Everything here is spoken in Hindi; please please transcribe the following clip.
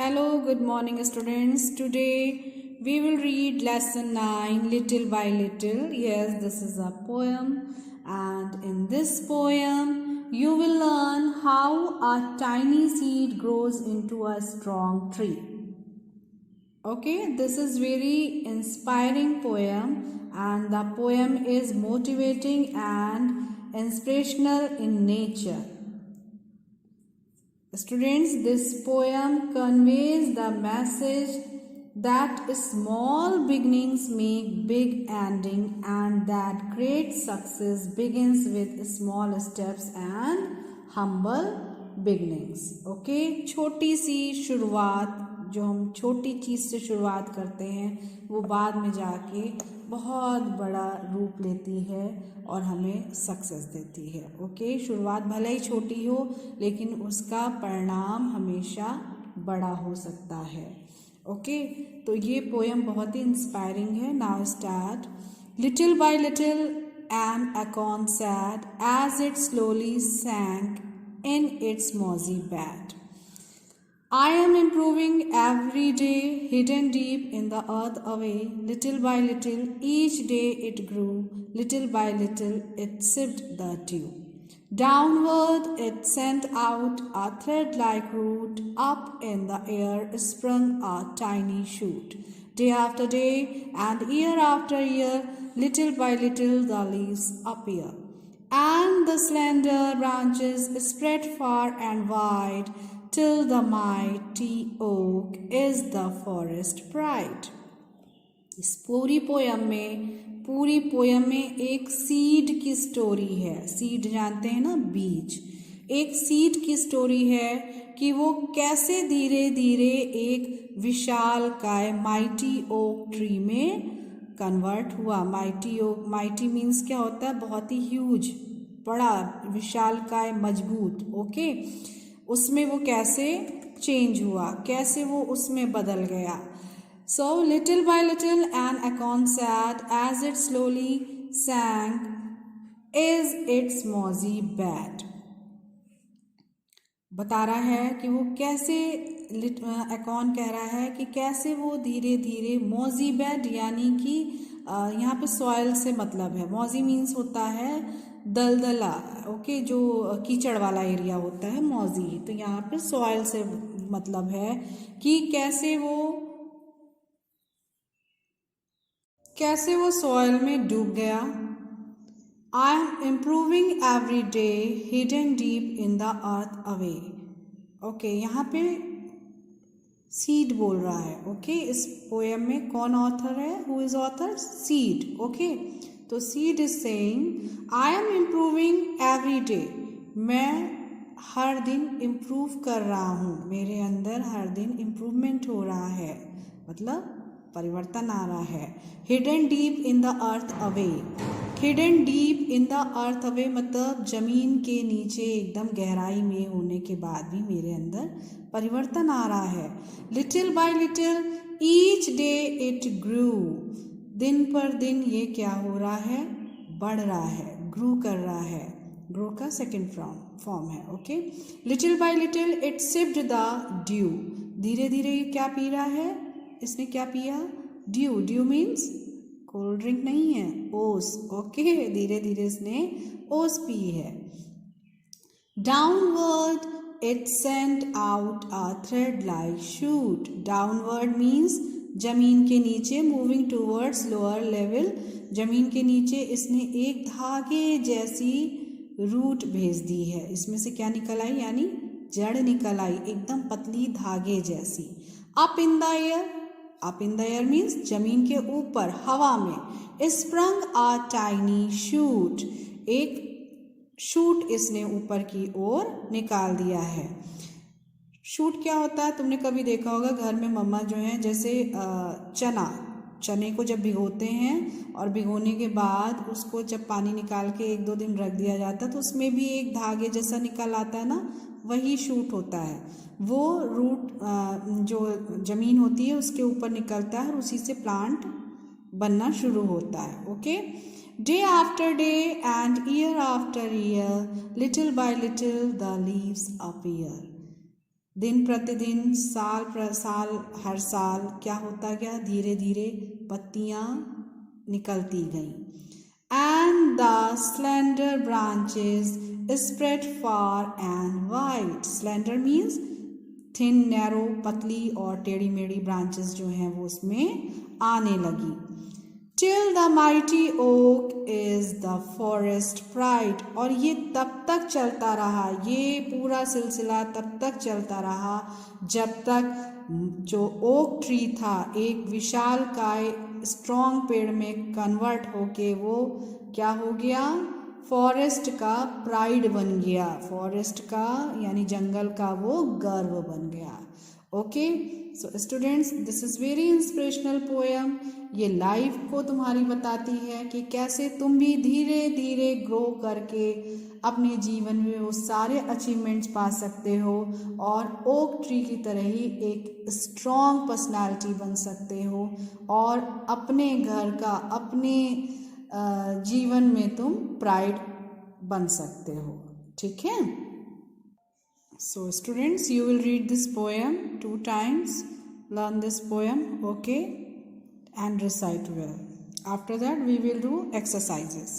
Hello, good morning, students. Today we will read lesson 9 Little by Little. Yes, this is a poem, and in this poem, you will learn how a tiny seed grows into a strong tree. Okay, this is very inspiring poem, and the poem is motivating and inspirational in nature. Students, this poem conveys the message that small beginnings make big ending and that great success begins with small steps and humble beginnings. Okay, छोटी सी शुरुआत, जो हम छोटी चीज़ से शुरुआत करते हैं वो बाद में जाके बहुत बड़ा रूप लेती है और हमें सक्सेस देती है. ओके, शुरुआत भले ही छोटी हो लेकिन उसका परिणाम हमेशा बड़ा हो सकता है. ओके, तो ये पोएम बहुत ही इंस्पायरिंग है. Now start. Little by little an acorn sat as it slowly sank in its mossy bed. I am improving every day, hidden deep in the earth away. Little by little, each day it grew. Little by little, it sipped the dew. Downward it sent out a thread-like root. Up in the air sprung a tiny shoot. Day after day and year after year, little by little the leaves appear. And the slender branches spread far and wide, till the mighty oak is the forest pride. इस पूरी पोयम में एक सीड की स्टोरी है. सीड जानते हैं ना, बीज. एक सीड की स्टोरी है कि वो कैसे धीरे धीरे एक विशाल काय माइटी ओक ट्री में कन्वर्ट हुआ. माइटी ओक, माइटी मीन्स क्या होता है? बहुत ही ह्यूज, बड़ा, विशाल काय, मजबूत. ओके, उसमें वो कैसे चेंज हुआ, कैसे वो उसमें बदल गया. So little by little an acorn sat as it slowly sank is its mossy bed. बता रहा है कि वो कैसे, acorn कह रहा है कि कैसे वो धीरे धीरे मॉजी बेड, यानी कि यहाँ पे सॉइल से मतलब है. मॉजी मीन्स होता है दलदला. ओके, जो कीचड़ वाला एरिया होता है मॉजी. तो यहाँ पे सॉइल से मतलब है कि कैसे वो सॉइल में डूब गया. आई am improving every day, hidden deep in the earth away. Okay, यहाँ पे सीड बोल रहा है. ओके, इस पोएम में कौन ऑथर है? Who is author? Seed. Okay, तो seed is saying I am improving every day. मैं हर दिन इम्प्रूव कर रहा हूँ, मेरे अंदर हर दिन इम्प्रूवमेंट हो रहा है, मतलब परिवर्तन आ रहा है. Hidden deep in the earth away. Hidden deep in the earth away मतलब जमीन के नीचे एकदम गहराई में होने के बाद भी मेरे अंदर परिवर्तन आ रहा है. Little by little each day it grew. दिन पर दिन ये क्या हो रहा है? बढ़ रहा है, ग्रू कर रहा है. ग्रो का सेकेंड फॉर्म है. Okay, little by little it sipped the due. धीरे धीरे ये क्या पी रहा है? इसने क्या पिया? Due. Due means cold drink नहीं है, ओस. ओके, धीरे धीरे इसने ओस पी है. Downward it sent out a thread like shoot. Downward means जमीन के नीचे, मूविंग टूवर्ड्स लोअर लेवल. जमीन के नीचे इसने एक धागे जैसी रूट भेज दी है. इसमें से क्या निकल आई? यानी जड़ निकल आई, एकदम पतली धागे जैसी. Up in the air. Up in the air means जमीन के ऊपर, हवा में. Sprung a tiny shoot. एक शूट इसने ऊपर की ओर निकाल दिया है. शूट क्या होता है? तुमने कभी देखा होगा घर में मम्मा जो है, जैसे चने को जब भिगोते हैं और भिगोने के बाद उसको जब पानी निकाल के 1-2 दिन रख दिया जाता है तो उसमें भी एक धागे जैसा निकल आता है ना, वही शूट होता है. वो रूट जो जमीन होती है उसके ऊपर निकलता है और उसी से प्लांट बनना शुरू होता है. Okay, day after day and year after year, little by little the leaves appear. दिन प्रतिदिन, साल हर साल क्या होता गया, धीरे धीरे पत्तियां निकलती गईं. And the slender branches spread far and wide. Slender means thin, narrow, पतली, और टेढ़ी मेढ़ी ब्रांचेस जो हैं वो उसमें आने लगी. Till the mighty oak is the forest pride. और ये तब तक चलता रहा, ये पूरा सिलसिला तब तक चलता रहा जब तक जो ओक ट्री था एक विशाल काय स्ट्रॉन्ग पेड़ में कन्वर्ट होके वो क्या हो गया, फॉरेस्ट का प्राइड बन गया. फॉरेस्ट का यानी जंगल का वो गर्व बन गया. Okay, so students, this is very inspirational poem. ये लाइफ को तुम्हारी बताती है कि कैसे तुम भी धीरे धीरे ग्रो करके अपने जीवन में वो सारे अचीवमेंट्स पा सकते हो और ओक ट्री की तरह ही एक स्ट्रॉन्ग पर्सनालिटी बन सकते हो और अपने घर का, अपने जीवन में तुम प्राइड बन सकते हो. ठीक है. So students, you will read this poem 2 times, learn this poem, okay, and recite well. After that we will do exercises.